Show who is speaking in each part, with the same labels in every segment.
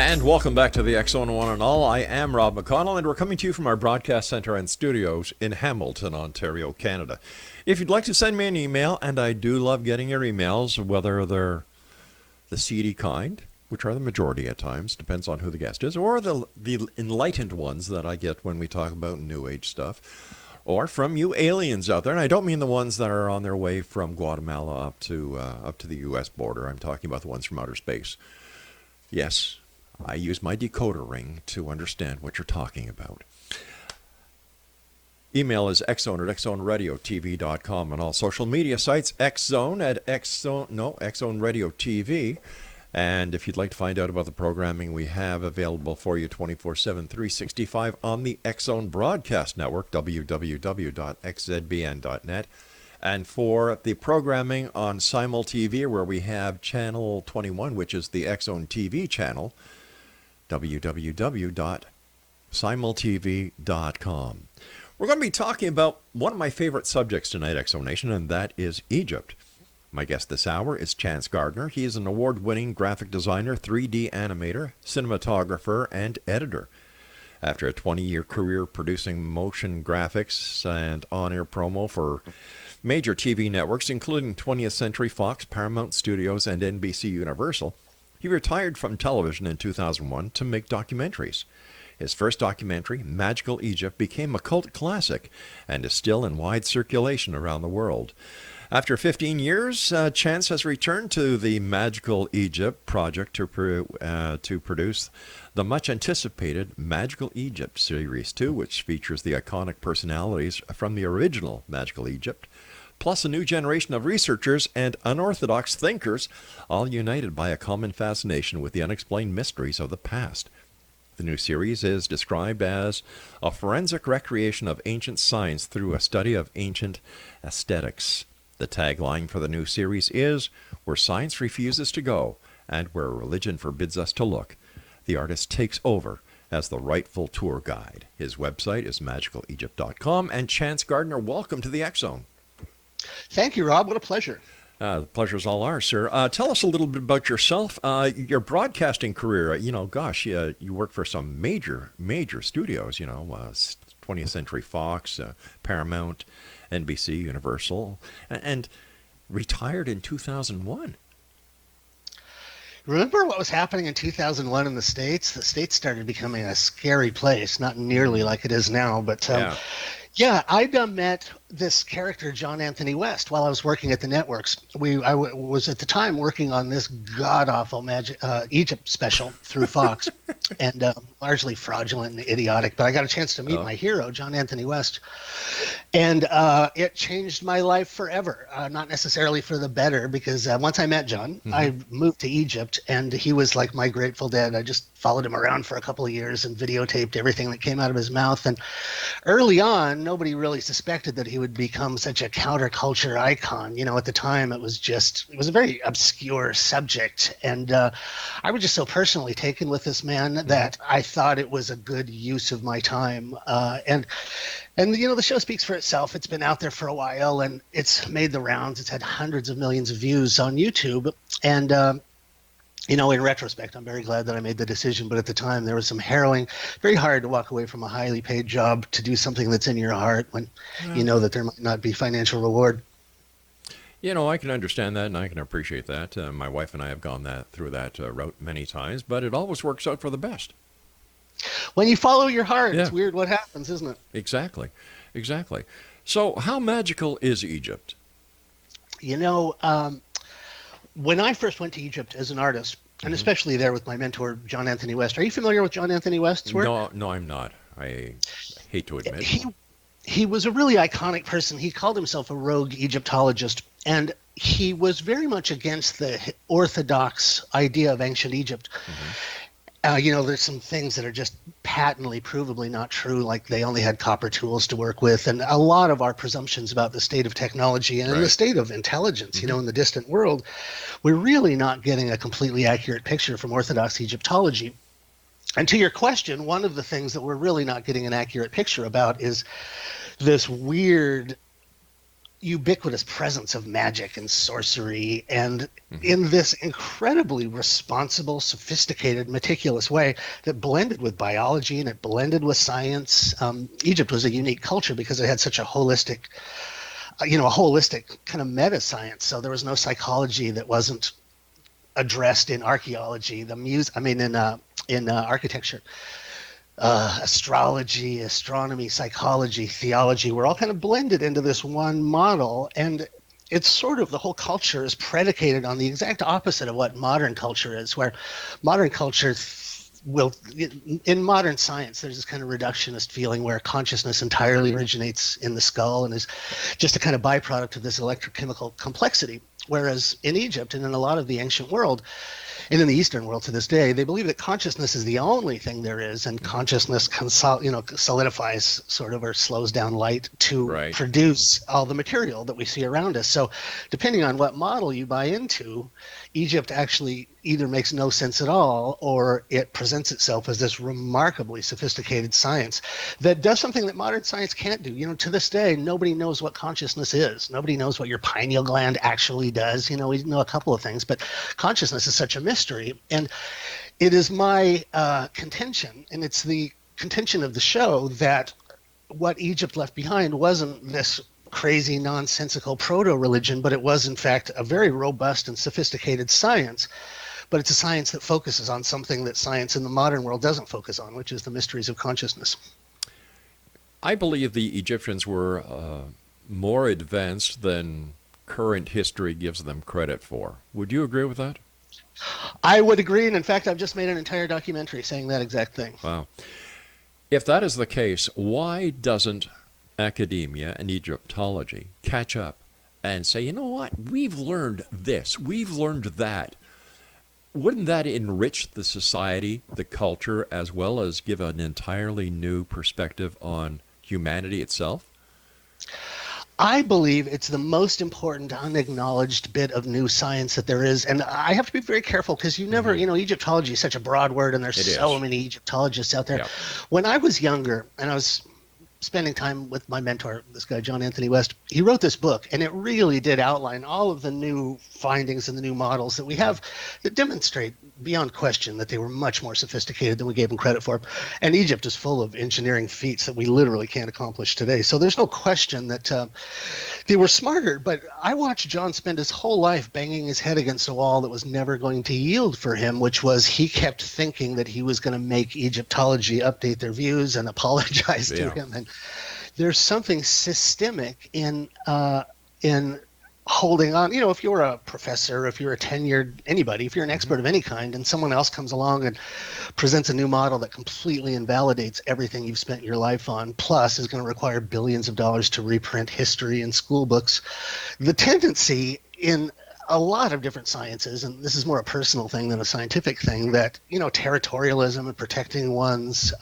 Speaker 1: And welcome back to the X-Zone One and All. I am Rob McConnell, and we're coming to you from our broadcast center and studios in Hamilton, Ontario, Canada. If you'd like to send me an email, and I do love getting your emails, whether they're the seedy kind, which are the majority at times, depends on who the guest is, or the enlightened ones that I get when we talk about New Age stuff, or from you aliens out there. And I don't mean the ones that are on their way from Guatemala up to the U.S. border. I'm talking about the ones from outer space. Yes, I use my decoder ring to understand what you're talking about. Email is xzone@xzoneradiotv.com, and all social media sites, xzone Radio TV. And if you'd like to find out about the programming we have available for you 24/7, 365 on the X-Zone Broadcast Network, www.xzbn.net. And for the programming on Simul TV, where we have Channel 21, which is the X-Zone TV channel, www.simultv.com. We're going to be talking about one of my favorite subjects tonight, X-Zone Nation, and that is Egypt. My guest this hour is Chance Gardner. He is an award-winning graphic designer, 3D animator, cinematographer, and editor. After a 20-year career producing motion graphics and on-air promo for major TV networks, including 20th Century Fox, Paramount Studios, and NBC Universal, he retired from television in 2001 to make documentaries. His first documentary, Magical Egypt, became a cult classic and is still in wide circulation around the world. After 15 years, Chance has returned to the Magical Egypt project to produce the much-anticipated Magical Egypt Series 2, which features the iconic personalities from the original Magical Egypt, plus a new generation of researchers and unorthodox thinkers, all united by a common fascination with the unexplained mysteries of the past. The new series is described as a forensic recreation of ancient science through a study of ancient aesthetics. The tagline for the new series is, "Where science refuses to go and where religion forbids us to look, the artist takes over as the rightful tour guide." His website is magicalegypt.com. And Chance Gardner, welcome to the X-Zone.
Speaker 2: Thank you, Rob. What a pleasure.
Speaker 1: The pleasure's all ours, sir. Tell us a little bit about yourself, your broadcasting career. You work for some major studios, 20th Century Fox, Paramount, NBC, Universal, and retired in 2001.
Speaker 2: Remember what was happening in 2001 in the States? The States started becoming a scary place, not nearly like it is now, but yeah, I met this character, John Anthony West, while I was working at the networks. I was at the time working on this god-awful Egypt special through Fox, and largely fraudulent and idiotic. But I got a chance to meet my hero, John Anthony West, and it changed my life forever. Not necessarily for the better, because once I met John, I moved to Egypt, and he was like my Grateful Dead. I just followed him around for a couple of years and videotaped everything that came out of his mouth. And early on, nobody really suspected that he would become such a counterculture icon. At the time, it was a very obscure subject. And I was just so personally taken with this man that I thought it was a good use of my time. And the show speaks for itself. It's been out there for a while, and it's made the rounds. It's had hundreds of millions of views on YouTube. And in retrospect, I'm very glad that I made the decision. But at the time, there was some harrowing, very hard to walk away from a highly paid job to do something that's in your heart when you know that there might not be financial reward.
Speaker 1: I can understand that, and I can appreciate that. My wife and I have gone through that route many times, but it always works out for the best.
Speaker 2: When you follow your heart, It's weird what happens, isn't it?
Speaker 1: Exactly. So how magical is Egypt?
Speaker 2: When I first went to Egypt as an artist, and especially there with my mentor, John Anthony West. Are you familiar with John Anthony West's work?
Speaker 1: No, I'm not. I hate to admit.
Speaker 2: He was a really iconic person. He called himself a rogue Egyptologist, and he was very much against the orthodox idea of ancient Egypt. There's some things that are just patently, provably not true, like they only had copper tools to work with. And a lot of our presumptions about the state of technology and the state of intelligence, in the distant world, we're really not getting a completely accurate picture from Orthodox Egyptology. And to your question, one of the things that we're really not getting an accurate picture about is this weird ubiquitous presence of magic and sorcery, and in this incredibly responsible, sophisticated, meticulous way that blended with biology and it blended with science. Egypt was a unique culture because it had such a holistic, a holistic kind of meta science. So there was no psychology that wasn't addressed in archaeology, in architecture. Astrology, astronomy, psychology, theology were all kind of blended into this one model. And it's sort of, the whole culture is predicated on the exact opposite of what modern culture is, where modern culture in modern science, there's this kind of reductionist feeling where consciousness entirely originates in the skull and is just a kind of byproduct of this electrochemical complexity. Whereas in Egypt and in a lot of the ancient world, and in the Eastern world to this day, they believe that consciousness is the only thing there is, and consciousness solidifies sort of, or slows down light to produce all the material that we see around us. So depending on what model you buy into, Egypt actually either makes no sense at all, or it presents itself as this remarkably sophisticated science that does something that modern science can't do. To this day, nobody knows what consciousness is. Nobody knows what your pineal gland actually does. We know a couple of things, but consciousness is such a mystery. And it is my contention, and it's the contention of the show, that what Egypt left behind wasn't this crazy, nonsensical proto-religion, but it was, in fact, a very robust and sophisticated science. But it's a science that focuses on something that science in the modern world doesn't focus on, which is the mysteries of consciousness.
Speaker 1: I believe the Egyptians were more advanced than current history gives them credit for. Would you agree with that?
Speaker 2: I would agree, and in fact, I've just made an entire documentary saying that exact thing.
Speaker 1: Wow. If that is the case, why doesn't academia and Egyptology catch up and say, you know what, we've learned this, we've learned that? Wouldn't that enrich the society, the culture, as well as give an entirely new perspective on humanity itself?
Speaker 2: I believe it's the most important unacknowledged bit of new science that there is. And I have to be very careful because Egyptology is such a broad word, and there's so many Egyptologists out there. Yeah. When I was younger and I was spending time with my mentor, this guy, John Anthony West, he wrote this book, and it really did outline all of the new findings and the new models that we have that demonstrate beyond question that they were much more sophisticated than we gave them credit for. And Egypt is full of engineering feats that we literally can't accomplish today. So there's no question that they were smarter. But I watched John spend his whole life banging his head against a wall that was never going to yield for him, which was he kept thinking that he was going to make Egyptology update their views and apologize to him. And there's something systemic in holding on. If you're a professor, if you're a tenured anybody, if you're an expert of any kind, and someone else comes along and presents a new model that completely invalidates everything you've spent your life on, plus is going to require billions of dollars to reprint history in school books, the tendency in a lot of different sciences, and this is more a personal thing than a scientific thing, that territorialism and protecting one's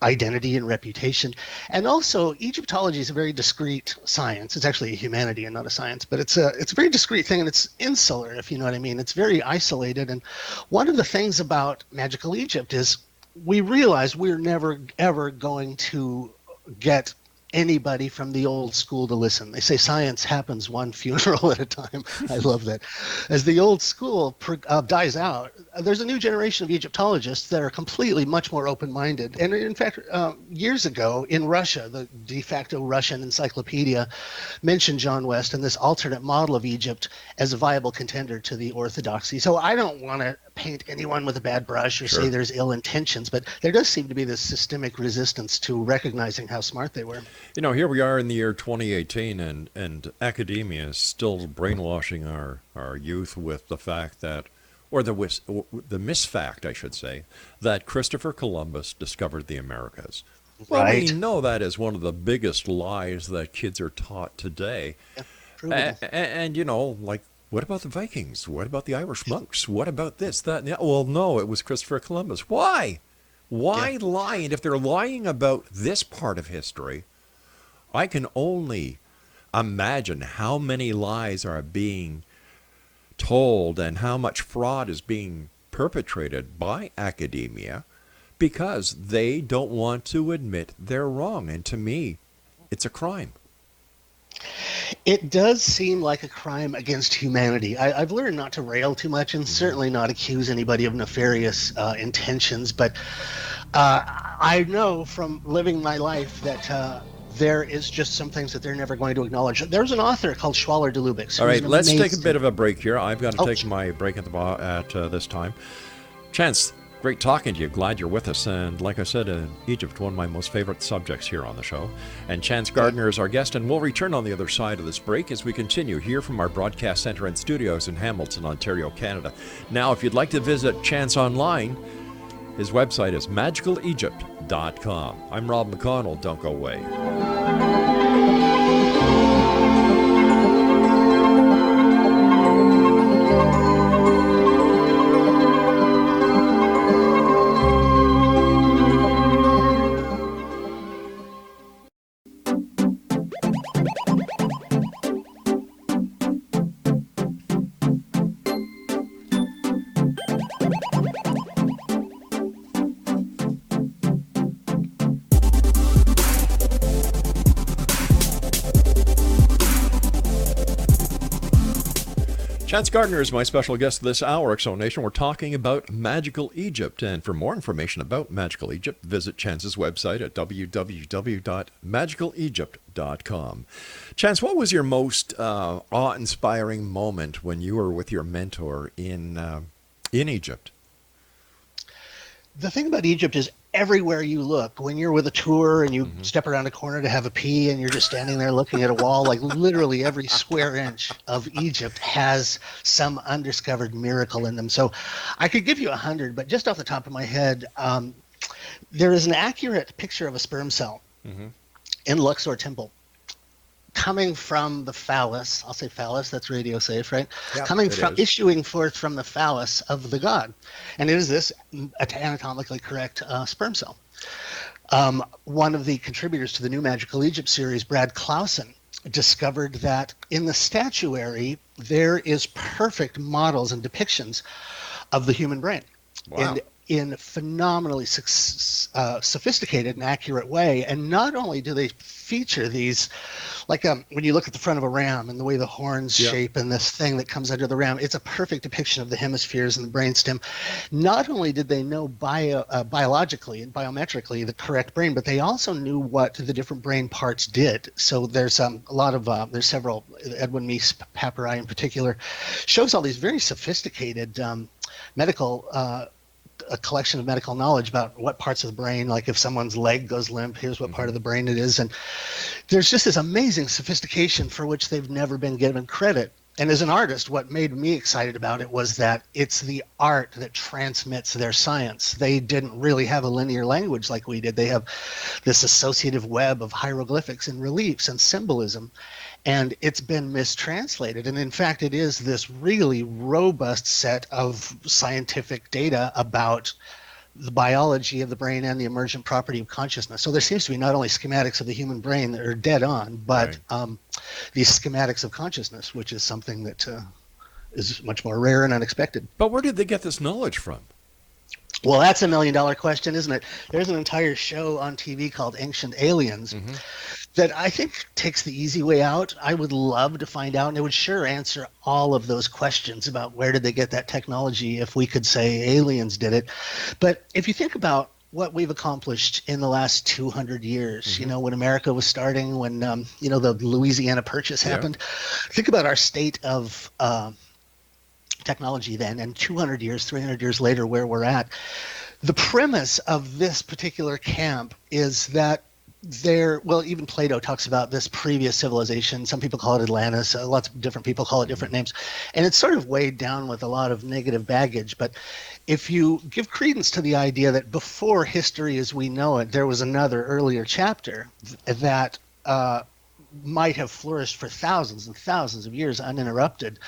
Speaker 2: identity and reputation. And also, Egyptology is a very discrete science. It's actually a humanity and not a science, but it's a very discrete thing, and it's insular, if you know what I mean. It's very isolated. And one of the things about magical Egypt is we realize we're never ever going to get anybody from the old school to listen. They say science happens one funeral at a time. I love that. As the old school dies out, there's a new generation of Egyptologists that are completely much more open-minded. And in fact, years ago in Russia, the de facto Russian encyclopedia mentioned John West and this alternate model of Egypt as a viable contender to the orthodoxy. So I don't want to paint anyone with a bad brush or say there's ill intentions, but there does seem to be this systemic resistance to recognizing how smart they were.
Speaker 1: Here we are in the year 2018, and academia is still brainwashing our youth with the fact that, or the misfact, I should say, that Christopher Columbus discovered the Americas. Well, we know that is one of the biggest lies that kids are taught today. Yeah, and like, what about the Vikings? What about the Irish monks? What about this, that, and that? Well, no, it was Christopher Columbus. Why? Why lie? And if they're lying about this part of history, I can only imagine how many lies are being told and how much fraud is being perpetrated by academia because they don't want to admit they're wrong. And to me, it's a crime.
Speaker 2: It does seem like a crime against humanity. I've learned not to rail too much and certainly not accuse anybody of nefarious intentions, but I know from living my life that there is just some things that they're never going to acknowledge. There's an author called Schwaller de Lubix.
Speaker 1: All right, let's take a bit of a break here. I've got to take
Speaker 2: sure.
Speaker 1: my break at this time. Chance, great talking to you. Glad you're with us. And like I said, Egypt, one of my most favorite subjects here on the show. And Chance Gardner is our guest, and we'll return on the other side of this break as we continue here from our broadcast center and studios in Hamilton, Ontario, Canada. Now, if you'd like to visit Chance online, his website is magicalegypt.com. I'm Rob McConnell. Don't go away. Chance Gardner is my special guest this hour, X Zone Nation. We're talking about Magical Egypt. And for more information about Magical Egypt, visit Chance's website at www.magicalegypt.com. Chance, what was your most awe-inspiring moment when you were with your mentor in Egypt?
Speaker 2: The thing about Egypt is everywhere you look, when you're with a tour and you step around a corner to have a pee and you're just standing there looking at a wall, like literally every square inch of Egypt has some undiscovered miracle in them. So I could give you 100, but just off the top of my head, there is an accurate picture of a sperm cell in Luxor Temple coming from the phallus. I'll say phallus, that's radio safe, right?
Speaker 1: Yeah,
Speaker 2: issuing forth from the phallus of the god. And it is this anatomically correct sperm cell. One of the contributors to the new Magical Egypt series, Brad Clausen, discovered that in the statuary, there is perfect models and depictions of the human brain.
Speaker 1: Wow.
Speaker 2: In phenomenally sophisticated and accurate way. And not only do they feature these, like when you look at the front of a ram and the way the horns shape and this thing that comes under the ram, it's a perfect depiction of the hemispheres and the brainstem. Not only did they know biologically and biometrically the correct brain, but they also knew what the different brain parts did. So there's a lot of, there's several, Edwin Meese papyri in particular, shows all these very sophisticated medical a collection of medical knowledge about what parts of the brain, like if someone's leg goes limp, here's what part of the brain it is. And there's just this amazing sophistication for which they've never been given credit. And as an artist, what made me excited about it was that it's the art that transmits their science. They didn't really have a linear language like we did. They have this associative web of hieroglyphics and reliefs and symbolism. And it's been mistranslated. And in fact, it is this really robust set of scientific data about the biology of the brain and the emergent property of consciousness. So there seems to be not only schematics of the human brain that are dead on, but these schematics of consciousness, which is something that is much more rare and unexpected.
Speaker 1: But where did they get this knowledge from?
Speaker 2: Well, that's $1 million question, isn't it? There's an entire show on TV called Ancient Aliens that I think takes the easy way out. I would love to find out, and it would sure answer all of those questions about where did they get that technology if we could say aliens did it. But if you think about what we've accomplished in the last 200 years, you know, when America was starting, when, you know, the Louisiana Purchase happened, think about our state of technology then, and 200 years, 300 years later, where we're at. The premise of this particular camp is that well, even Plato talks about this previous civilization. Some people call it Atlantis. Lots of different people call it different names. And it's sort of weighed down with a lot of negative baggage. But if you give credence to the idea that before history as we know it, there was another earlier chapter that might have flourished for thousands and thousands of years uninterrupted.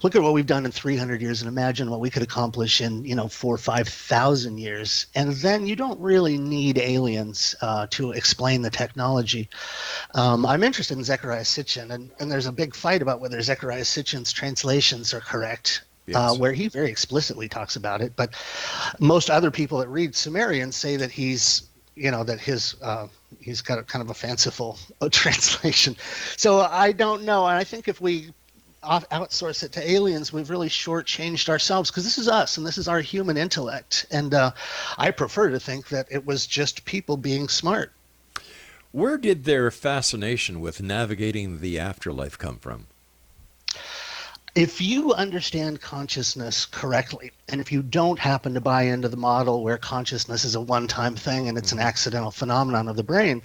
Speaker 2: Look at what we've done in 300 years and imagine what we could accomplish in, 4,000 or 5,000 years. And then you don't really need aliens to explain the technology. I'm interested in Zecharia Sitchin, and there's a big fight about whether Zecharia Sitchin's translations are correct. Yes. Where he very explicitly talks about it. But most other people that read Sumerian say that he's, that his he's got a kind of a fanciful translation. So I don't know. And I think if we outsource it to aliens, we've really shortchanged ourselves, because this is us and this is our human intellect. And I prefer to think that it was just people being smart.
Speaker 1: Where did their fascination with navigating the afterlife come from?
Speaker 2: If you understand consciousness correctly, and if you don't happen to buy into the model where consciousness is a one-time thing and it's an accidental phenomenon of the brain,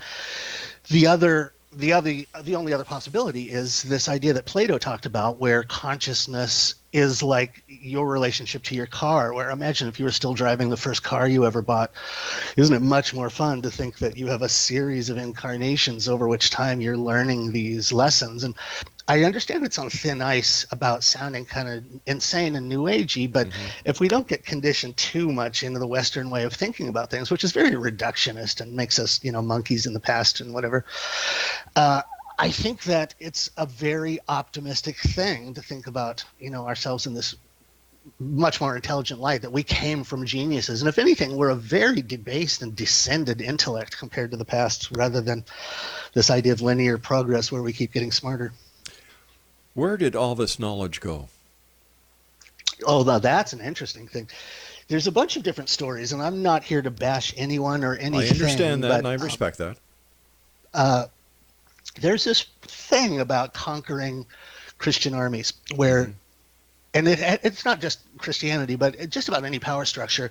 Speaker 2: the only other possibility is this idea that Plato talked about, where consciousness is like your relationship to your car. Where, imagine if you were still driving the first car you ever bought. Isn't it much more fun to think that you have a series of incarnations over which time you're learning these lessons? And I understand it's on thin ice about sounding kind of insane and new agey, but if we don't get conditioned too much into the Western way of thinking about things, which is very reductionist and makes us, monkeys in the past and whatever, I think that it's a very optimistic thing to think about, ourselves in this much more intelligent light, that we came from geniuses. And if anything, we're a very debased and descended intellect compared to the past, rather than this idea of linear progress where we keep getting smarter.
Speaker 1: Where did all this knowledge go?
Speaker 2: Oh, now that's an interesting thing. There's a bunch of different stories, and I'm not here to bash anyone or anything.
Speaker 1: I understand that, and I respect that.
Speaker 2: There's this thing about conquering Christian armies where, and it's not just Christianity, but just about any power structure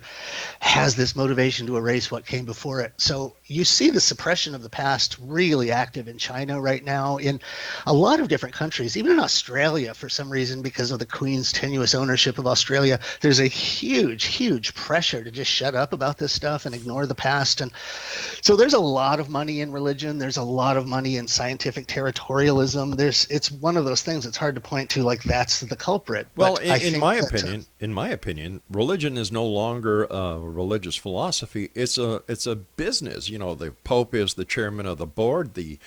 Speaker 2: has this motivation to erase what came before it. So you see the suppression of the past really active in China right now, in a lot of different countries, even in Australia for some reason, because of the Queen's tenuous ownership of Australia. There's a huge, huge pressure to just shut up about this stuff and ignore the past. And so there's a lot of money in religion. There's a lot of money in scientific territorialism. It's one of those things it's hard to point to like that's the culprit.
Speaker 1: Well, in my opinion, religion is no longer a religious philosophy. It's a business. The Pope is the chairman of the board. The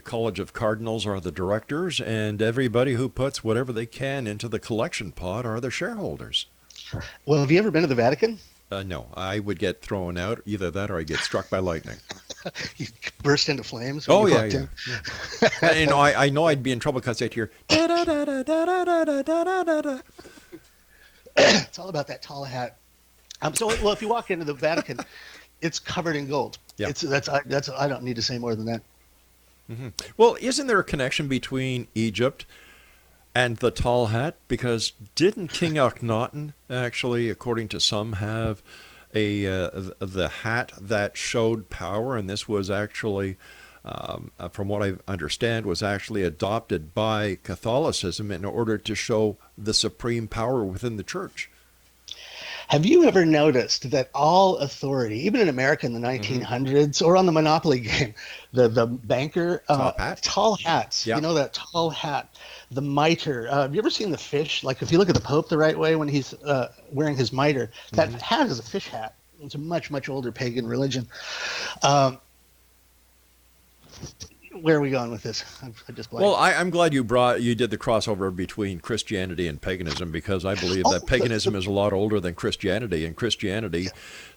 Speaker 1: College of Cardinals are the directors, and everybody who puts whatever they can into the collection pot are the shareholders.
Speaker 2: Well, have you ever been to the Vatican?
Speaker 1: No, I would get thrown out. Either that or I get struck by lightning.
Speaker 2: You burst into flames.
Speaker 1: Oh, yeah. I know I'd be in trouble because I'd hear da da da da da da da da da da.
Speaker 2: It's all about that tall hat. Well, if you walk into the Vatican, it's covered in gold. Yeah. I don't need to say more than that.
Speaker 1: Mm-hmm. Well, isn't there a connection between Egypt and the tall hat? Because didn't King Akhenaten actually, according to some, have the hat that showed power? And this was actually, from what I understand, was actually adopted by Catholicism in order to show the supreme power within the church.
Speaker 2: Have you ever noticed that all authority, even in America in the 1900s or on the Monopoly game, the banker, tall hats,
Speaker 1: yeah.
Speaker 2: That tall hat, the mitre. Have you ever seen the fish? Like if you look at the Pope the right way when he's wearing his mitre, that hat is a fish hat. It's a much, much older pagan religion. Where are we going with this? I just blanked.
Speaker 1: Well, I'm glad you did the crossover between Christianity and paganism, because I believe that paganism is a lot older than Christianity, and Christianity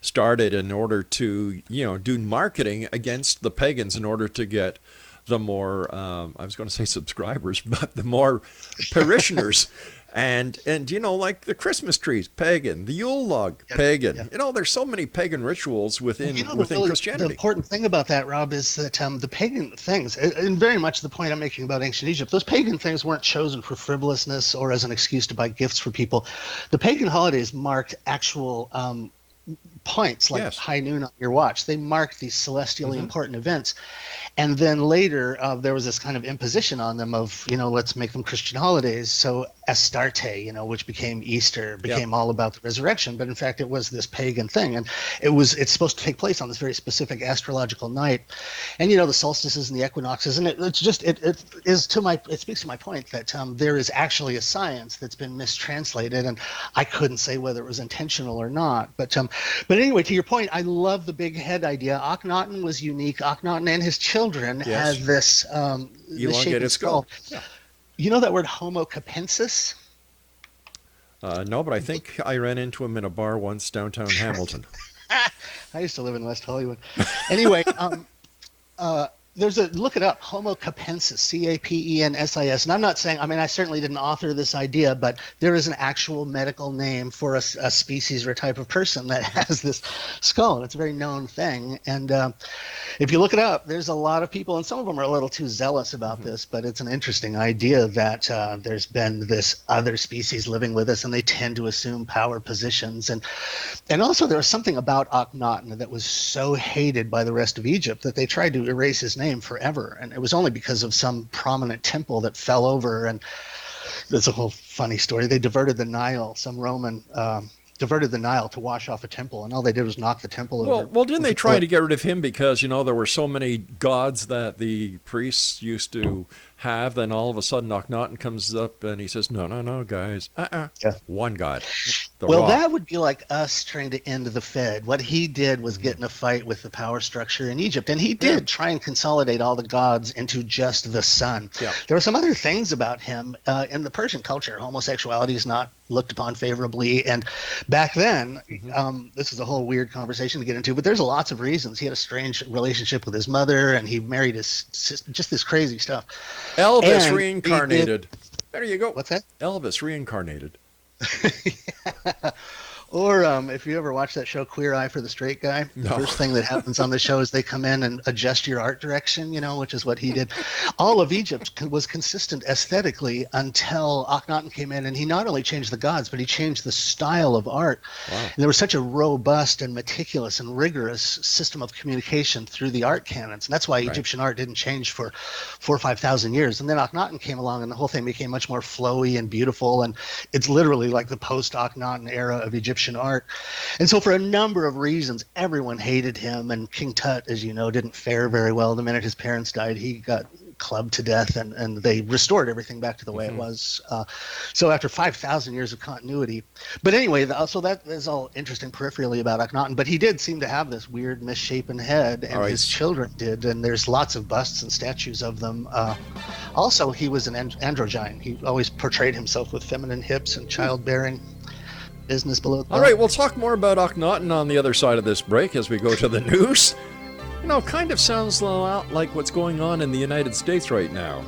Speaker 1: started in order to do marketing against the pagans in order to get the more I was going to say subscribers, but the more parishioners. And like the Christmas trees, pagan, the Yule log, pagan. Yeah. There's so many pagan rituals within Christianity.
Speaker 2: The important thing about that, Rob, is that the pagan things, and very much the point I'm making about ancient Egypt, those pagan things weren't chosen for frivolousness or as an excuse to buy gifts for people. The pagan holidays marked actual points, like high noon on your watch. They marked these celestially important events. And then later, there was this kind of imposition on them of, let's make them Christian holidays. So Astarte, which became Easter, became all about the resurrection. But in fact, it was this pagan thing. And it's supposed to take place on this very specific astrological night. And, the solstices and the equinoxes. And it speaks to my point that there is actually a science that's been mistranslated. And I couldn't say whether it was intentional or not. But anyway, to your point, I love the big head idea. Akhenaten was unique. Akhenaten and his children had this elongated skull. Yeah. You know that word Homo capensis?
Speaker 1: No, but I think I ran into him in a bar once downtown Hamilton.
Speaker 2: I used to live in West Hollywood. Anyway, look it up, Homo capensis, Capensis. And I'm not saying, I mean, I certainly didn't author this idea, but there is an actual medical name for a species or a type of person that has this skull. It's a very known thing. And if you look it up, there's a lot of people, and some of them are a little too zealous about this, but it's an interesting idea that there's been this other species living with us, and they tend to assume power positions. And also there was something about Akhenaten that was so hated by the rest of Egypt that they tried to erase his name forever, and it was only because of some prominent temple that fell over. And there's a whole funny story. They diverted the Nile. Some Roman diverted the Nile to wash off a temple, and all they did was knock the temple over.
Speaker 1: Well, didn't they try to get rid of him because, there were so many gods that the priests used to have? Then all of a sudden Akhenaten comes up and he says, no, guys, one god.
Speaker 2: Well, that would be like us trying to end the Fed. What he did was get in a fight with the power structure in Egypt, and he did try and consolidate all the gods into just the sun. Yeah. There were some other things about him. In the Persian culture, homosexuality is not looked upon favorably, and back then, this is a whole weird conversation to get into, but there's lots of reasons. He had a strange relationship with his mother, and he married his sister, just this crazy stuff.
Speaker 1: Elvis reincarnated. There you go.
Speaker 2: What's that?
Speaker 1: Elvis reincarnated.
Speaker 2: Yeah. Or if you ever watch that show Queer Eye for the Straight Guy, the first thing that happens on the show is they come in and adjust your art direction, which is what he did. All of Egypt was consistent aesthetically until Akhenaten came in, and he not only changed the gods, but he changed the style of art. Wow. And there was such a robust and meticulous and rigorous system of communication through the art canons. And that's why Egyptian art didn't change for 4,000 or 5,000 years. And then Akhenaten came along, and the whole thing became much more flowy and beautiful. And it's literally like the post-Akhenaten era of Egyptian art. And so for a number of reasons, everyone hated him, and King Tut, as you know, didn't fare very well. The minute his parents died, he got clubbed to death, and they restored everything back to the way it was. So after 5,000 years of continuity. But anyway, so that is all interesting peripherally about Akhenaten, but he did seem to have this weird misshapen head, and his children did, and there's lots of busts and statues of them. Also, he was an androgyne. He always portrayed himself with feminine hips and childbearing. Business below.
Speaker 1: All right, we'll talk more about Akhenaten on the other side of this break as we go to the news. Kind of sounds a lot like what's going on in the United States right now.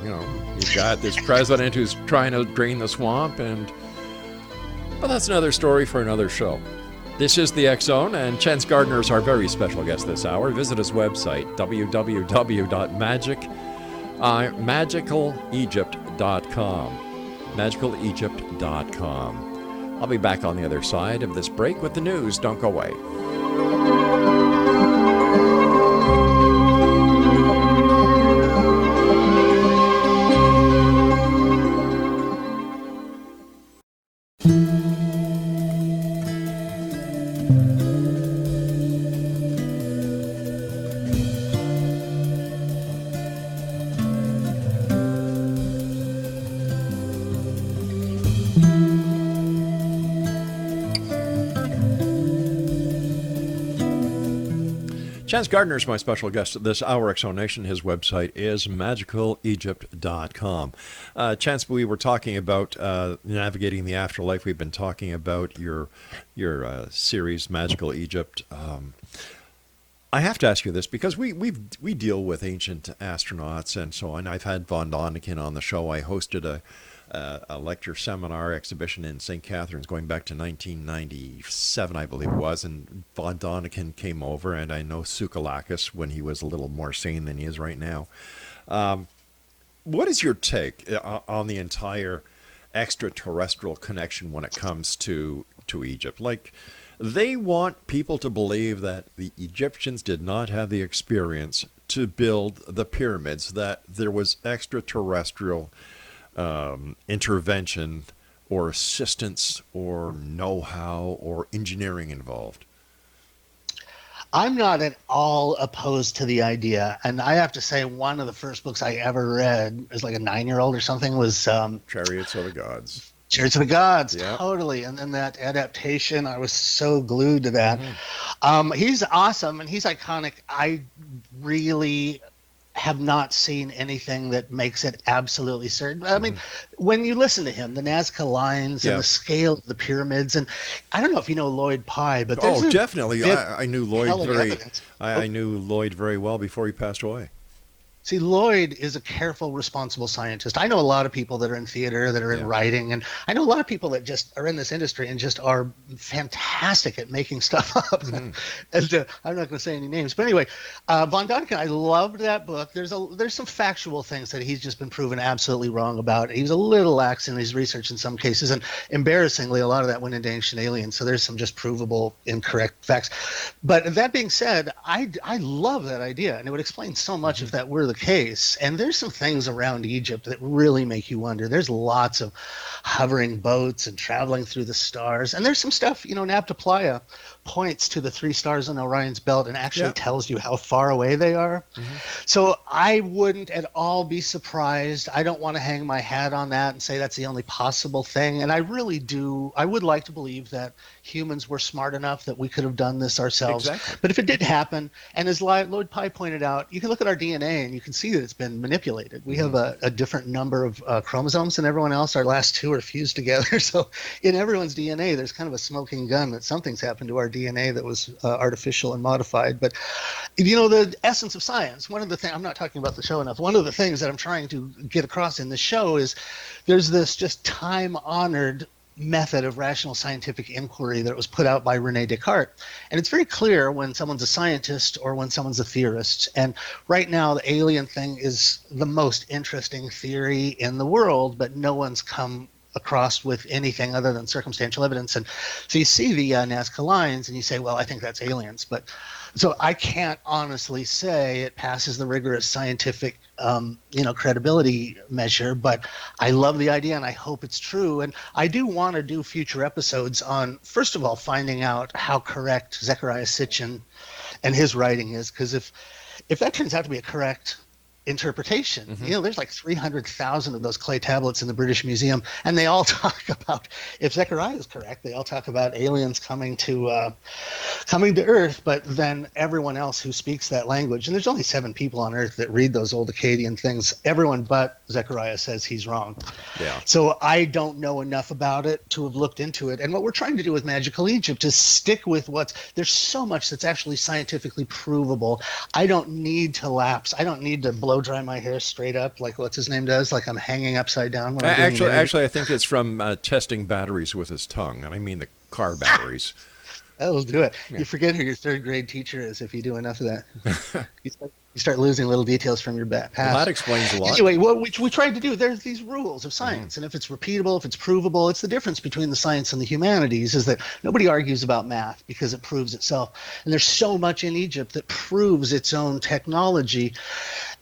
Speaker 1: You've got this president who's trying to drain the swamp, but that's another story for another show. This is the X Zone, and Chance Gardner is our very special guest this hour. Visit his website, www.magicalegypt.com. Magicalegypt.com. I'll be back on the other side of this break with the news. Don't go away. Chance Gardner is my special guest at this hour, Exonation. His website is magicalegypt.com. Chance, we were talking about navigating the afterlife. We've been talking about your series, Magical Egypt. I have to ask you this because we deal with ancient astronauts and so on. I've had Von Däniken on the show. I hosted a lecture seminar exhibition in St. Catharines going back to 1997, I believe it was, and Von Däniken came over, and I know Tsoukalakis when he was a little more sane than he is right now. What is your take on the entire extraterrestrial connection when it comes to Egypt? Like, they want people to believe that the Egyptians did not have the experience to build the pyramids, that there was extraterrestrial intervention or assistance or know-how or engineering involved.
Speaker 2: I'm not at all opposed to the idea. And I have to say, one of the first books I ever read as like a 9-year-old or something was
Speaker 1: Chariots of the Gods.
Speaker 2: Chariots of the Gods,
Speaker 1: yep.
Speaker 2: Totally. And then that adaptation, I was so glued to that. He's awesome and he's iconic. I really have not seen anything that makes it absolutely certain. I mean, when you listen to him, the Nazca lines and the scale of the pyramids, and I don't know if you know Lloyd Pye, but
Speaker 1: definitely. I knew Lloyd I knew Lloyd very well before he passed away.
Speaker 2: See, Lloyd is a careful, responsible scientist. I know a lot of people that are in theater, that are in writing, and I know a lot of people that just are in this industry and just are fantastic at making stuff up.
Speaker 1: Mm-hmm.
Speaker 2: And I'm not going to say any names, but anyway, Von Däniken, I loved that book. There's some factual things that he's just been proven absolutely wrong about. He was a little lax in his research in some cases, and embarrassingly, a lot of that went into Ancient Aliens. So there's some just provable incorrect facts. But that being said, I love that idea, and it would explain so much if that were the case. And there's some things around Egypt that really make you wonder. There's lots of hovering boats and traveling through the stars, and there's some stuff, Nabta Playa points to the 3 stars on Orion's belt and actually tells you how far away they are. So I wouldn't at all be surprised. I don't want to hang my hat on that and say that's the only possible thing. And I would like to believe that humans were smart enough that we could have done this ourselves.
Speaker 1: Exactly.
Speaker 2: But if it did happen, and as Lloyd Pye pointed out, you can look at our DNA and you can see that it's been manipulated. We have a different number of chromosomes than everyone else. Our last 2 are fused together. So in everyone's DNA, there's kind of a smoking gun that something's happened to our DNA that was artificial and modified. But the essence of science, one of the things, I'm not talking about the show enough, one of the things that I'm trying to get across in the show is there's this just time-honored method of rational scientific inquiry that was put out by René Descartes. And it's very clear when someone's a scientist or when someone's a theorist. And right now, the alien thing is the most interesting theory in the world, but no one's come across with anything other than circumstantial evidence. And so you see the Nazca lines and you say, well, I think that's aliens. But so I can't honestly say it passes the rigorous scientific credibility measure, but I love the idea and I hope it's true. And I do want to do future episodes on, first of all, finding out how correct Zecharia Sitchin and his writing is, because if that turns out to be a correct interpretation, there's like 300,000 of those clay tablets in the British Museum, and they all talk about, if Zechariah is correct, they all talk about aliens coming to Earth, but then everyone else who speaks that language, and there's only 7 people on Earth that read those old Akkadian things, everyone but Zechariah says he's wrong. So I don't know enough about it to have looked into it. And what we're trying to do with Magical Egypt is stick with there's so much that's actually scientifically provable. I don't need to lapse. I don't need to blow dry my hair straight up like what's his name does, like I'm hanging upside down when I'm
Speaker 1: actually I think it's from testing batteries with his tongue, and I mean the car batteries.
Speaker 2: That'll do it. You forget who your 3rd grade teacher is if you do enough of that. You start losing little details from your past.
Speaker 1: Well, that explains a lot.
Speaker 2: Anyway, what we tried to do, there's these rules of science, and if it's repeatable, if it's provable, it's the difference between the science and the humanities is that nobody argues about math because it proves itself. And there's so much in Egypt that proves its own technology.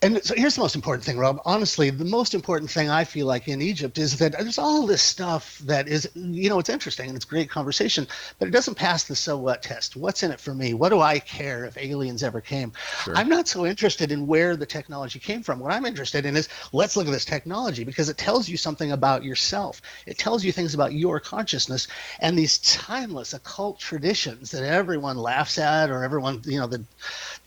Speaker 2: And so here's the most important thing, Rob. Honestly, the most important thing I feel like in Egypt is that there's all this stuff that is, it's interesting and it's great conversation, but it doesn't pass the so what test. What's in it for me? What do I care if aliens ever came? Sure. I'm not so interested in where the technology came from. What I'm interested in is let's look at this technology because it tells you something about yourself. It tells you things about your consciousness and these timeless occult traditions that everyone laughs at, or everyone,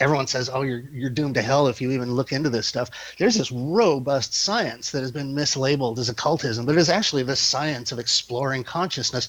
Speaker 2: everyone says, oh, you're doomed to hell if you even look into this stuff. There's this robust science that has been mislabeled as occultism, but it is actually the science of exploring consciousness,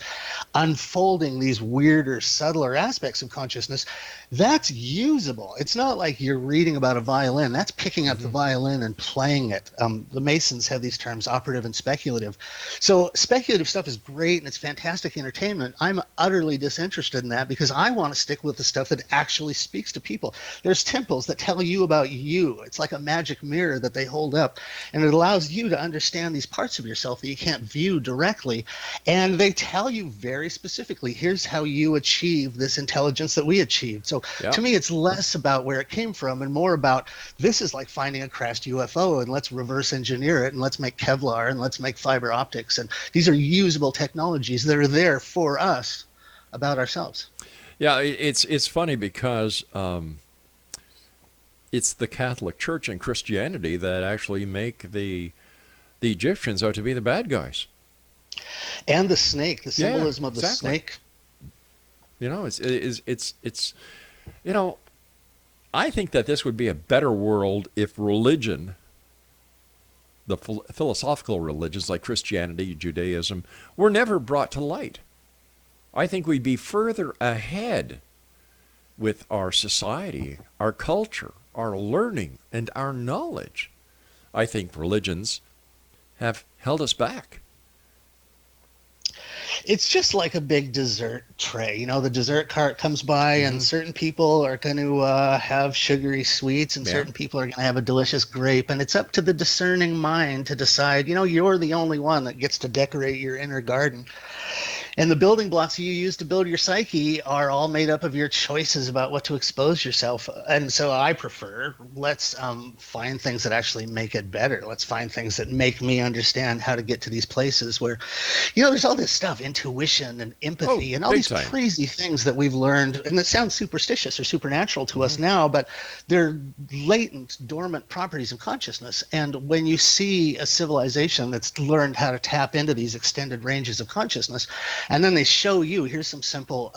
Speaker 2: unfolding these weirder, subtler aspects of consciousness. That's usable. It's not like you're reading about a violin. That's picking up the violin and playing it. The Masons have these terms, operative and speculative. So speculative stuff is great and it's fantastic entertainment. I'm utterly disinterested in that because I want to stick with the stuff that actually speaks to people. There's temples that tell you about you. It's like a magic mirror that they hold up, and it allows you to understand these parts of yourself that you can't view directly. And they tell you very specifically, here's how you achieve this intelligence that we achieved. So to me, it's less about where it came from and more about this is like finding a crashed UFO and let's reverse engineer it and let's make Kevlar and let's make fiber optics. And these are usable technologies that are there for us about ourselves.
Speaker 1: Yeah, it's funny because it's the Catholic Church and Christianity that actually make the Egyptians out to be the bad guys.
Speaker 2: And the snake, the symbolism of the snake.
Speaker 1: It's I think that this would be a better world if religion, the philosophical religions like Christianity, Judaism, were never brought to light. I think we'd be further ahead with our society, our culture, our learning and our knowledge. I think religions have held us back.
Speaker 2: It's just like a big dessert tray. You know, the dessert cart comes by, and certain people are going to have sugary sweets, and certain people are going to have a delicious grape. And it's up to the discerning mind to decide, you know, you're the only one that gets to decorate your inner garden. And the building blocks you use to build your psyche are all made up of your choices about what to expose yourself. And so I prefer, let's find things that actually make it better. Let's find things that make me understand how to get to these places where, you know, there's all this stuff, intuition and empathy and all these crazy things that we've learned. And it sounds superstitious or supernatural to us now, but they're latent, dormant properties of consciousness. And when you see a civilization that's learned how to tap into these extended ranges of consciousness, and then they show you, here's some simple,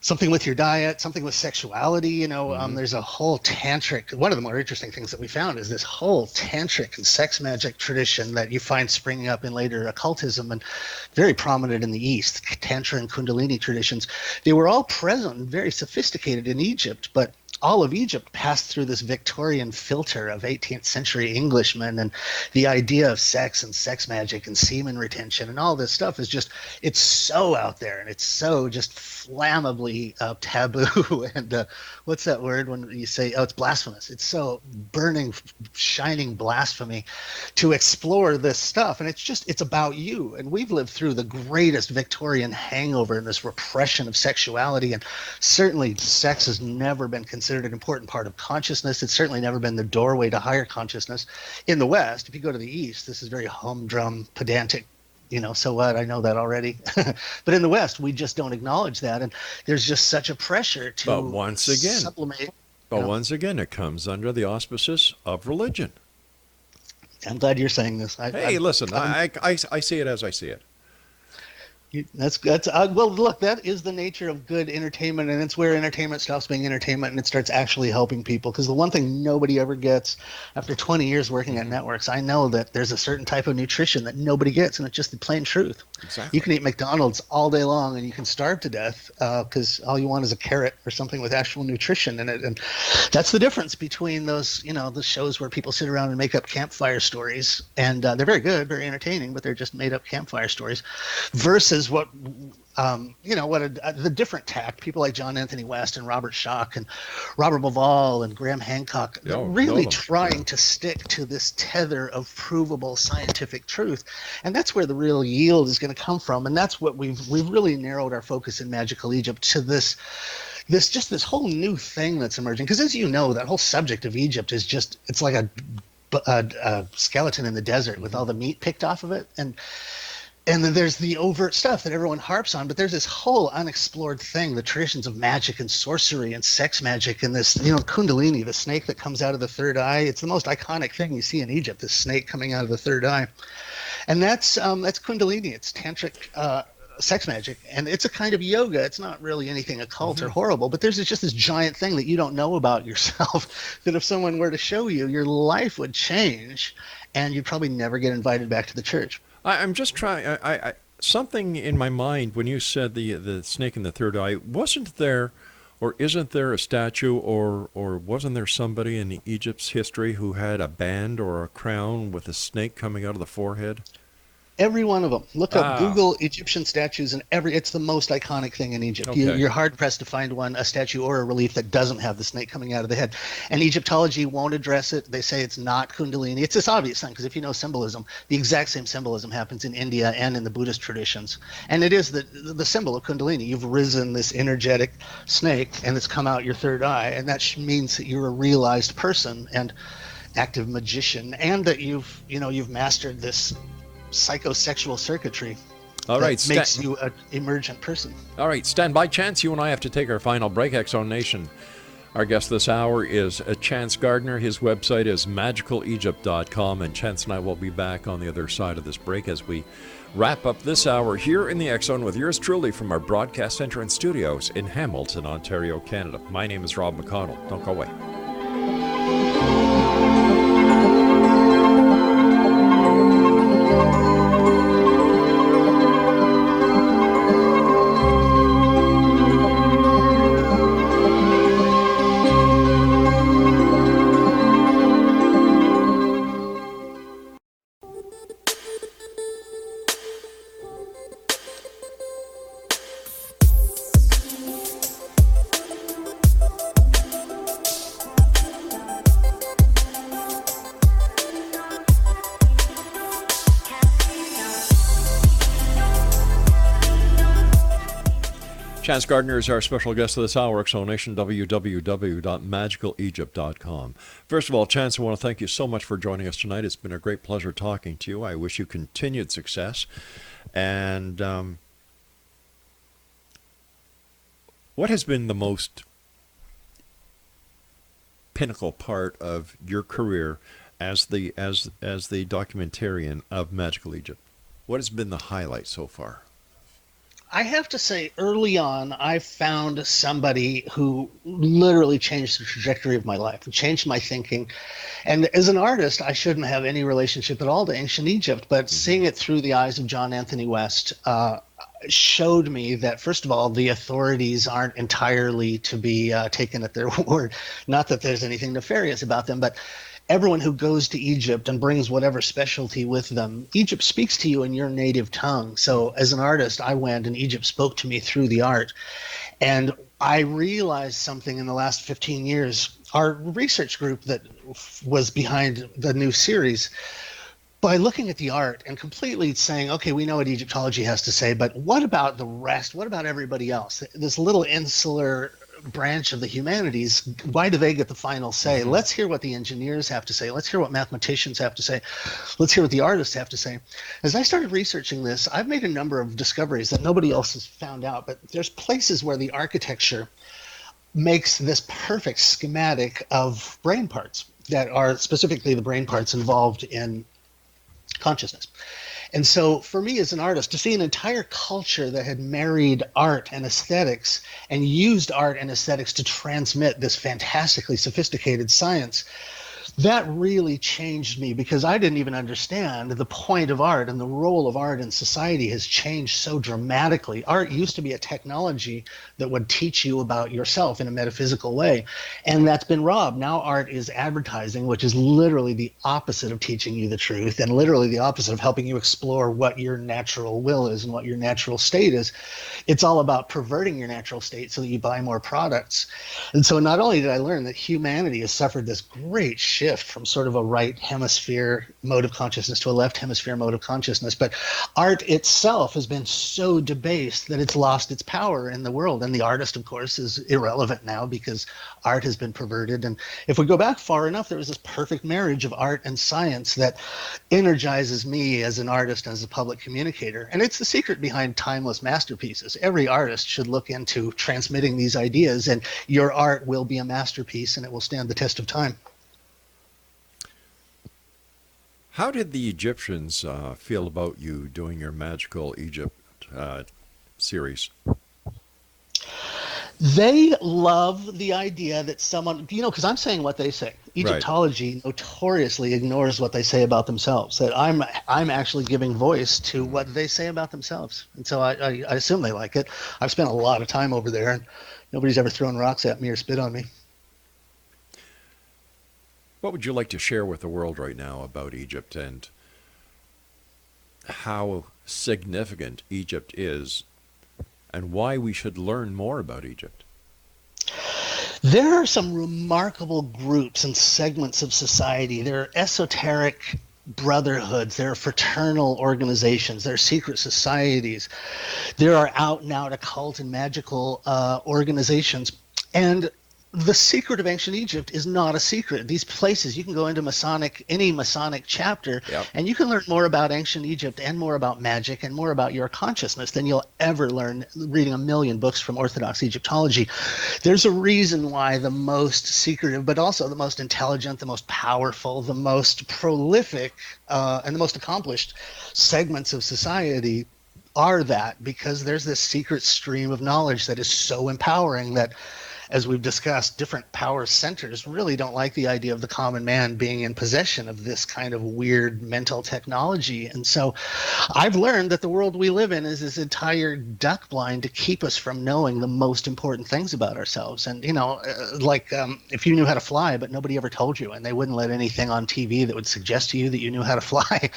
Speaker 2: something with your diet, something with sexuality, you know, there's a whole tantric, one of the more interesting things that we found is this whole tantric and sex magic tradition that you find springing up in later occultism and very prominent in the East, Tantra and Kundalini traditions. They were all present and very sophisticated in Egypt, but all of Egypt passed through this Victorian filter of 18th century Englishmen, and the idea of sex and sex magic and semen retention and all this stuff is just, it's so out there and it's so just flammably taboo. And what's that word when you say, oh, it's blasphemous. It's so burning, shining blasphemy to explore this stuff. And it's just, it's about you. And we've lived through the greatest Victorian hangover and this repression of sexuality. And certainly sex has never been considered an important part of consciousness. It's certainly never been the doorway to higher consciousness. In the West, if you go to the East, this is very humdrum, pedantic, you know, so what? I know that already. But in the West, we just don't acknowledge that. And there's just such a pressure to sublimate.
Speaker 1: But once again, it comes under the auspices of religion.
Speaker 2: I'm glad you're saying this.
Speaker 1: Listen, I see it as I see it.
Speaker 2: That's well, look, that is the nature of good entertainment, and it's where entertainment stops being entertainment and it starts actually helping people. Because the one thing nobody ever gets after 20 years working at networks, I know that there's a certain type of nutrition that nobody gets, and it's just the plain truth.
Speaker 1: Exactly.
Speaker 2: You can eat McDonald's all day long and you can starve to death because all you want is a carrot or something with actual nutrition in it. And that's the difference between those, you know, the shows where people sit around and make up campfire stories, and they're very good, very entertaining, but they're just made up campfire stories, versus what the different tact, people like John Anthony West and Robert Schoch and Robert Bauval and Graham Hancock, really trying to stick to this tether of provable scientific truth. And that's where the real yield is going to come from. And that's what we've really narrowed our focus in Magical Egypt to this whole new thing that's emerging. Because as you know, that whole subject of Egypt is just, it's like a skeleton in the desert with all the meat picked off of it. And then there's the overt stuff that everyone harps on, but there's this whole unexplored thing, the traditions of magic and sorcery and sex magic and this, you know, Kundalini, the snake that comes out of the third eye. It's the most iconic thing you see in Egypt, this snake coming out of the third eye. And that's Kundalini. It's tantric sex magic, and it's a kind of yoga. It's not really anything occult or horrible, but there's just this giant thing that you don't know about yourself that if someone were to show you, your life would change and you'd probably never get invited back to the church.
Speaker 1: I'm just trying. Something in my mind when you said the snake in the third eye. Wasn't there, or isn't there a statue, or wasn't there somebody in Egypt's history who had a band or a crown with a snake coming out of the forehead?
Speaker 2: Every one of them. Look up, Google Egyptian statues, and it's the most iconic thing in Egypt.
Speaker 1: Okay.
Speaker 2: You're hard pressed to find a statue or a relief that doesn't have the snake coming out of the head. And Egyptology won't address it. They say it's not Kundalini. It's this obvious thing, because if you know symbolism, the exact same symbolism happens in India and in the Buddhist traditions. And it is the symbol of Kundalini. You've risen this energetic snake, and it's come out your third eye, and that means that you're a realized person and active magician, and that you've mastered this psychosexual circuitry.
Speaker 1: All right,
Speaker 2: makes you an emergent person.
Speaker 1: All right, stand by, Chance. You and I have to take our final break. X-Zone Nation. Our guest this hour is Chance Gardner. His website is magicalegypt.com, and Chance and I will be back on the other side of this break as we wrap up this hour here in the X-Zone with yours truly from our broadcast center and studios in Hamilton, Ontario, Canada. My name is Rob McConnell. Don't go away. Chance Gardner is our special guest of this hour, Exonation, www.magicalegypt.com. First of all, Chance, I want to thank you so much for joining us tonight. It's been a great pleasure talking to you. I wish you continued success. And what has been the most pinnacle part of your career as the documentarian of Magical Egypt? What has been the highlight so far?
Speaker 2: I have to say, early on, I found somebody who literally changed the trajectory of my life, changed my thinking. And as an artist, I shouldn't have any relationship at all to ancient Egypt, but seeing it through the eyes of John Anthony West showed me that, first of all, the authorities aren't entirely to be taken at their word. Not that there's anything nefarious about them, but everyone who goes to Egypt and brings whatever specialty with them, Egypt speaks to you in your native tongue. So as an artist, I went and Egypt spoke to me through the art. And I realized something in the last 15 years. Our research group that was behind the new series, by looking at the art and completely saying, okay, we know what Egyptology has to say, but what about the rest? What about everybody else? This little insular branch of the humanities, why do they get the final say? Let's hear what the engineers have to say. Let's hear what mathematicians have to say. Let's hear what the artists have to say. As I started researching this, I've made a number of discoveries that nobody else has found out, but there's places where the architecture makes this perfect schematic of brain parts that are specifically the brain parts involved in consciousness. And so for me as an artist, to see an entire culture that had married art and aesthetics and used art and aesthetics to transmit this fantastically sophisticated science, that really changed me, because I didn't even understand the point of art, and the role of art in society has changed so dramatically. Art used to be a technology that would teach you about yourself in a metaphysical way, and that's been robbed. Now art is advertising, which is literally the opposite of teaching you the truth, and literally the opposite of helping you explore what your natural will is and what your natural state is. It's all about perverting your natural state so that you buy more products. And so not only did I learn that humanity has suffered this great shift from sort of a right hemisphere mode of consciousness to a left hemisphere mode of consciousness, but art itself has been so debased that it's lost its power in the world. And the artist, of course, is irrelevant now because art has been perverted. And if we go back far enough, there was this perfect marriage of art and science that energizes me as an artist, as a public communicator. And it's the secret behind timeless masterpieces. Every artist should look into transmitting these ideas, and your art will be a masterpiece and it will stand the test of time.
Speaker 1: How did the Egyptians feel about you doing your Magical Egypt series?
Speaker 2: They love the idea that someone, because I'm saying what they say. Egyptology notoriously ignores what they say about themselves. That I'm actually giving voice to what they say about themselves. And so I assume they like it. I've spent a lot of time over there, and nobody's ever thrown rocks at me or spit on me.
Speaker 1: What would you like to share with the world right now about Egypt and how significant Egypt is and why we should learn more about Egypt?
Speaker 2: There are some remarkable groups and segments of society. There are esoteric brotherhoods, there are fraternal organizations, there are secret societies, there are out and out occult and magical organizations. And the secret of ancient Egypt is not a secret. These places, you can go into any Masonic chapter, and you can learn more about ancient Egypt and more about magic and more about your consciousness than you'll ever learn reading a million books from Orthodox Egyptology. There's a reason why the most secretive, but also the most intelligent, the most powerful, the most prolific, and the most accomplished segments of society are that, because there's this secret stream of knowledge that is so empowering that, as we've discussed, different power centers really don't like the idea of the common man being in possession of this kind of weird mental technology. And so I've learned that the world we live in is this entire duck blind to keep us from knowing the most important things about ourselves. And, if you knew how to fly, but nobody ever told you, and they wouldn't let anything on TV that would suggest to you that you knew how to fly,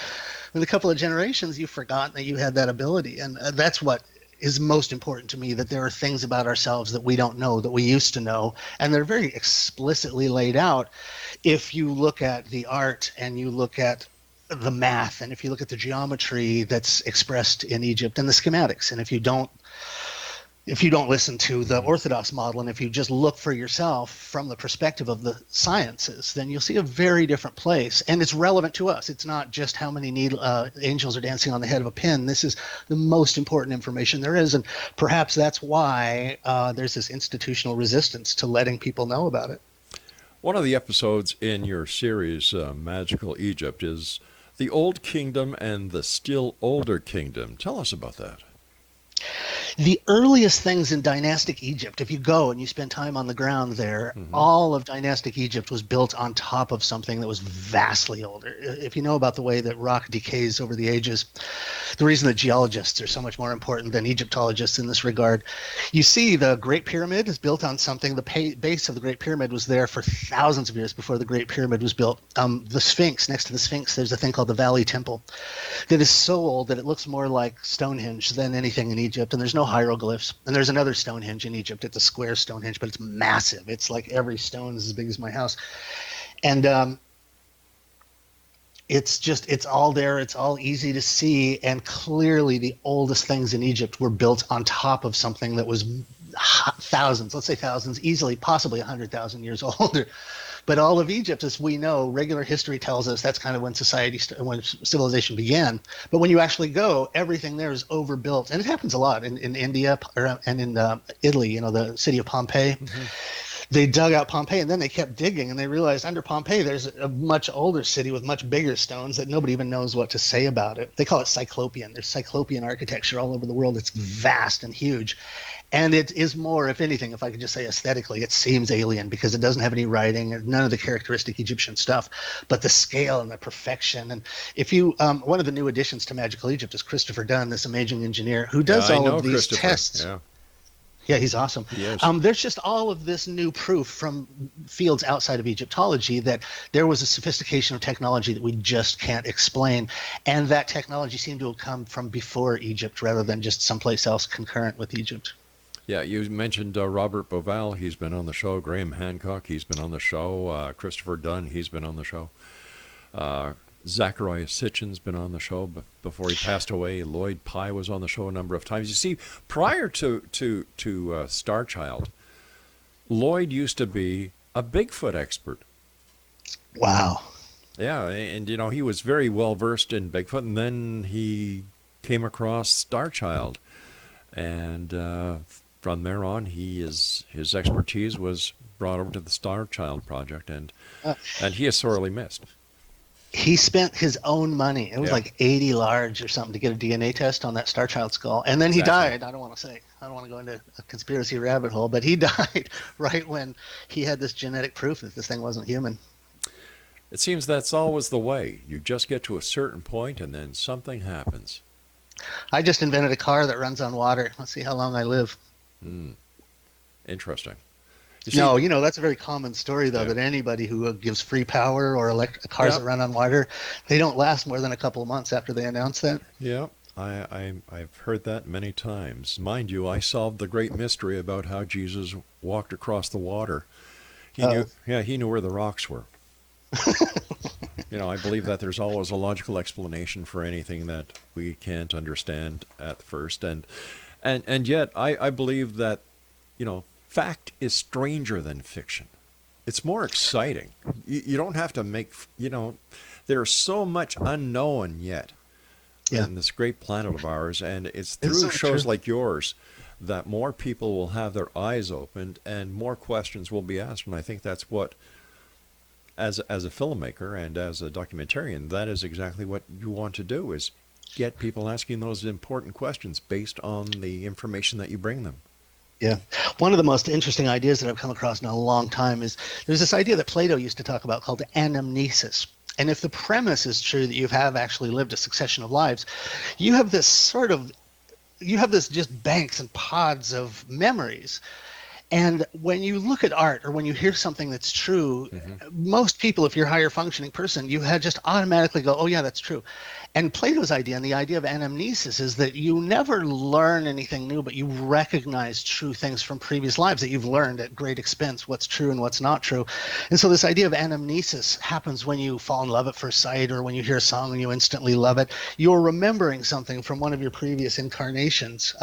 Speaker 2: in a couple of generations, you've forgotten that you had that ability. And that's what is most important to me, that there are things about ourselves that we don't know, that we used to know, and they're very explicitly laid out if you look at the art and you look at the math, and if you look at the geometry that's expressed in Egypt and the schematics. And if you don't if you don't listen to the Orthodox model, and if you just look for yourself from the perspective of the sciences, then you'll see a very different place. And it's relevant to us. It's not just how many angels are dancing on the head of a pin. This is the most important information there is. And perhaps that's why there's this institutional resistance to letting people know about it.
Speaker 1: One of the episodes in your series, Magical Egypt, is the Old Kingdom and the Still Older Kingdom. Tell us about that.
Speaker 2: The earliest things in dynastic Egypt, if you go and you spend time on the ground there, all of dynastic Egypt was built on top of something that was vastly older. If you know about the way that rock decays over the ages, the reason that geologists are so much more important than Egyptologists in this regard, you see the Great Pyramid is built on something. The base of the Great Pyramid was there for thousands of years before the Great Pyramid was built. The Sphinx, next to the Sphinx, there's a thing called the Valley Temple that is so old that it looks more like Stonehenge than anything in Egypt, and there's no hieroglyphs. And there's another Stonehenge in Egypt. It's a square Stonehenge, but it's massive. It's like every stone is as big as my house. And it's all there. It's all easy to see. And clearly the oldest things in Egypt were built on top of something that was thousands, let's say thousands, easily, possibly 100,000 years older. But all of Egypt, as we know, regular history tells us that's kind of when when civilization began. But when you actually go, everything there is overbuilt. And it happens a lot in India and in Italy, the city of Pompeii. They dug out Pompeii, and then they kept digging, and they realized under Pompeii there's a much older city with much bigger stones that nobody even knows what to say about it. They call it Cyclopean. There's Cyclopean architecture all over the world. It's vast and huge. And it is more, if anything, if I could just say aesthetically, it seems alien because it doesn't have any writing and none of the characteristic Egyptian stuff, but the scale and the perfection. And if you, one of the new additions to Magical Egypt is Christopher Dunn, this amazing engineer who does all of these tests. Yeah, he's awesome.
Speaker 1: Yes.
Speaker 2: There's just all of this new proof from fields outside of Egyptology that there was a sophistication of technology that we just can't explain. And that technology seemed to have come from before Egypt rather than just someplace else concurrent with Egypt.
Speaker 1: Yeah, you mentioned Robert Bauval. He's been on the show. Graham Hancock, he's been on the show. Christopher Dunn, he's been on the show. Zachariah Sitchin's been on the show before he passed away. Lloyd Pye was on the show a number of times. You see, prior to Star Child, Lloyd used to be a Bigfoot expert.
Speaker 2: Wow.
Speaker 1: Yeah, and he was very well versed in Bigfoot, and then he came across Star Child, and from there on, his expertise was brought over to the Star Child project, and he is sorely missed.
Speaker 2: He spent his own money. It was like 80 large or something to get a DNA test on that Star Child skull. And then he died. I don't want to go into a conspiracy rabbit hole, but he died right when he had this genetic proof that this thing wasn't human.
Speaker 1: It seems that's always the way. You just get to a certain point and then something happens.
Speaker 2: I just invented a car that runs on water. Let's see how long I live.
Speaker 1: Interesting.
Speaker 2: That's a very common story, though, that anybody who gives free power or cars that run on water, they don't last more than a couple of months after they announce that.
Speaker 1: Yeah, I've heard that many times. Mind you, I solved the great mystery about how Jesus walked across the water. He knew where the rocks were. I believe that there's always a logical explanation for anything that we can't understand at first. And yet, I believe that, fact is stranger than fiction. It's more exciting. You don't have to make, there's so much unknown yet in this great planet of ours. And it's through shows like yours that more people will have their eyes opened and more questions will be asked. And I think that's what, as a filmmaker and as a documentarian, that is exactly what you want to do, is get people asking those important questions based on the information that you bring them.
Speaker 2: Yeah. One of the most interesting ideas that I've come across in a long time is there's this idea that Plato used to talk about called anamnesis. And if the premise is true that you have actually lived a succession of lives, you have this just banks and pods of memories. And when you look at art or when you hear something that's true, most people, if you're a higher functioning person, you had just automatically go, oh, yeah, that's true. And Plato's idea and the idea of anamnesis is that you never learn anything new, but you recognize true things from previous lives that you've learned at great expense, what's true and what's not true. And so this idea of anamnesis happens when you fall in love at first sight or when you hear a song and you instantly love it. You're remembering something from one of your previous incarnations.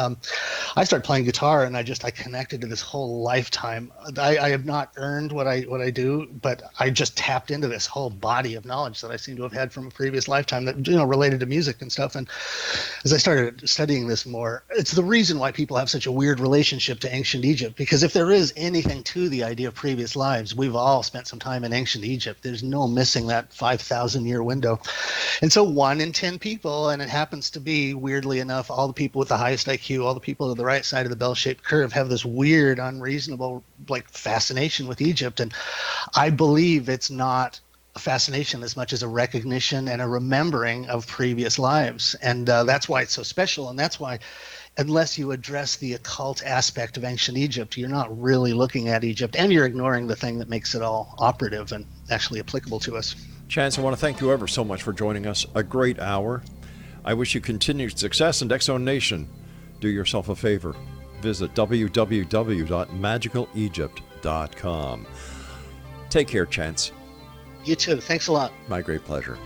Speaker 2: I started playing guitar and I connected to this whole lifetime. I have not earned what I do, but I just tapped into this whole body of knowledge that I seem to have had from a previous lifetime that, related to music and stuff. And as I started studying this more, it's the reason why people have such a weird relationship to ancient Egypt, because if there is anything to the idea of previous lives, we've all spent some time in ancient Egypt. There's no missing that 5,000 year window. And so 1 in 10 people, and it happens to be, weirdly enough, all the people with the highest IQ, all the people to the right side of the bell-shaped curve have this weird, unreasonable, fascination with Egypt. And I believe it's not a fascination as much as a recognition and a remembering of previous lives. And that's why it's so special. And that's why, unless you address the occult aspect of ancient Egypt, you're not really looking at Egypt, and you're ignoring the thing that makes it all operative and actually applicable to us.
Speaker 1: Chance, I want to thank you ever so much for joining us. A great hour. I wish you continued success. And X Zone Nation, do yourself a favor. Visit www.magicalegypt.com. Take care, Chance.
Speaker 2: You too. Thanks a lot.
Speaker 1: My great pleasure.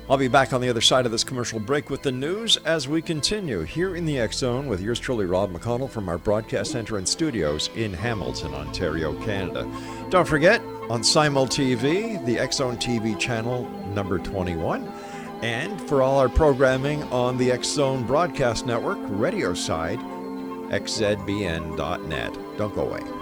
Speaker 1: I'll be back on the other side of this commercial break with the news as we continue here in the X Zone with yours truly, Rob McConnell, from our broadcast center and studios in Hamilton, Ontario, Canada. Don't forget, on Simul TV, the X Zone TV channel number 21, and for all our programming on the X Zone Broadcast Network radio side, xzbn.net. Don't go away.